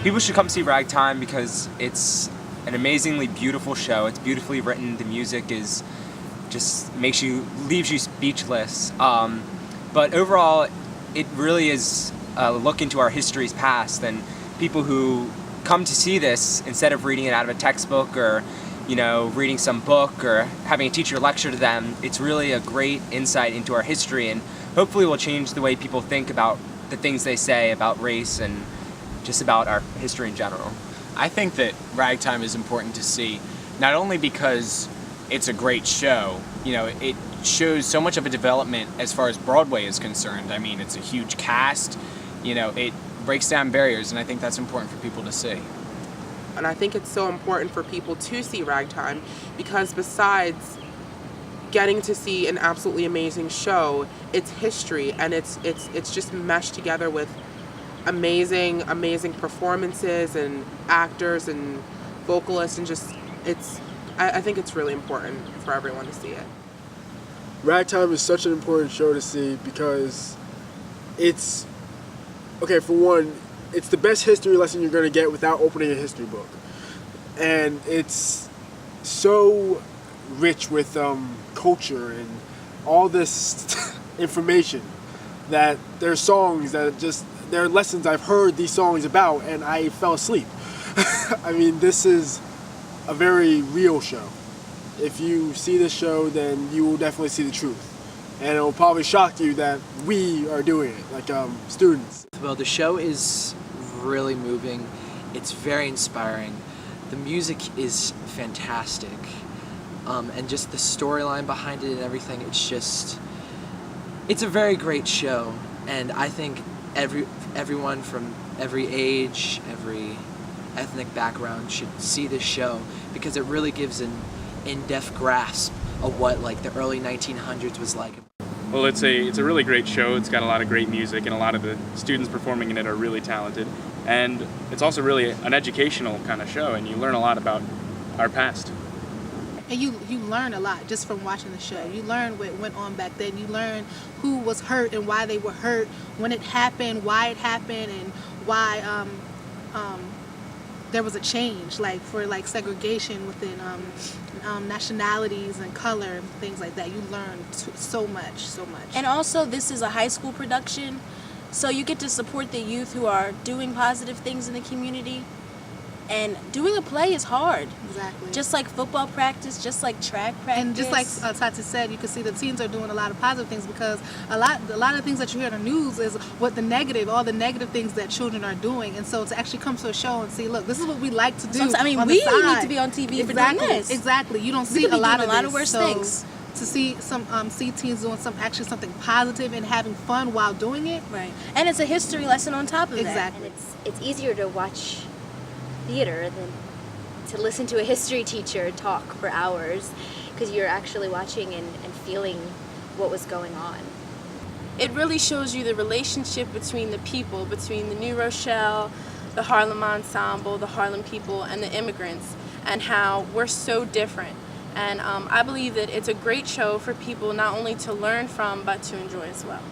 People should come see Ragtime because it's an amazingly beautiful show. It's beautifully written. The music is just leaves you speechless. But overall, it really is a look into our history's past, and people who come to see this, instead of reading it out of a textbook or reading some book or having a teacher lecture to them, it's really a great insight into our history, and hopefully will change the way people think about the things they say about race and just about our history in general. I think that Ragtime is important to see, not only because it's a great show, it shows so much of a development as far as Broadway is concerned. I mean, it's a huge cast, it breaks down barriers, and I think that's important for people to see. And I think it's so important for people to see Ragtime because besides getting to see an absolutely amazing show, it's history, and it's just meshed together with amazing performances and actors and vocalists, and I think it's really important for everyone to see it. Ragtime is such an important show to see because it's, okay, for one, it's the best history lesson you're going to get without opening a history book. And it's so rich with culture and all this information that there are songs that there are lessons I've heard these songs about and I fell asleep. I mean, this is a very real show. If you see this show, then you will definitely see the truth. And it will probably shock you that we are doing it, like students. Well, the show is really moving. It's very inspiring. The music is fantastic. And just the storyline behind it and everything, it's a very great show. And I think everyone from every age, every ethnic background should see this show because it really gives an in-depth grasp of what the early 1900s was like. Well, it's a really great show. It's got a lot of great music, and a lot of the students performing in it are really talented. And it's also really an educational kind of show, and you learn a lot about our past. And you learn a lot just from watching the show. You learn what went on back then. You learn who was hurt and why they were hurt, when it happened, why it happened, and why there was a change, for segregation within nationalities and color and things like that. You learn so much. And also, this is a high school production, so you get to support the youth who are doing positive things in the community. And doing a play is hard. Exactly. Just like football practice, just like track practice. And just like Tati said, you can see the teens are doing a lot of positive things because a lot of things that you hear on the news is all the negative things that children are doing. And so to actually come to a show and see, look, this is what we like to do. We need to be on TV for doing this. Exactly. You don't see a lot of worse things. To see teens doing something positive and having fun while doing it. Right. And it's a history lesson on top of that. Exactly. And it's easier to watch theater than to listen to a history teacher talk for hours because you're actually watching and feeling what was going on. It really shows you the relationship between the people, between the New Rochelle, the Harlem Ensemble, the Harlem people, and the immigrants, and how we're so different. And I believe that it's a great show for people not only to learn from, but to enjoy as well.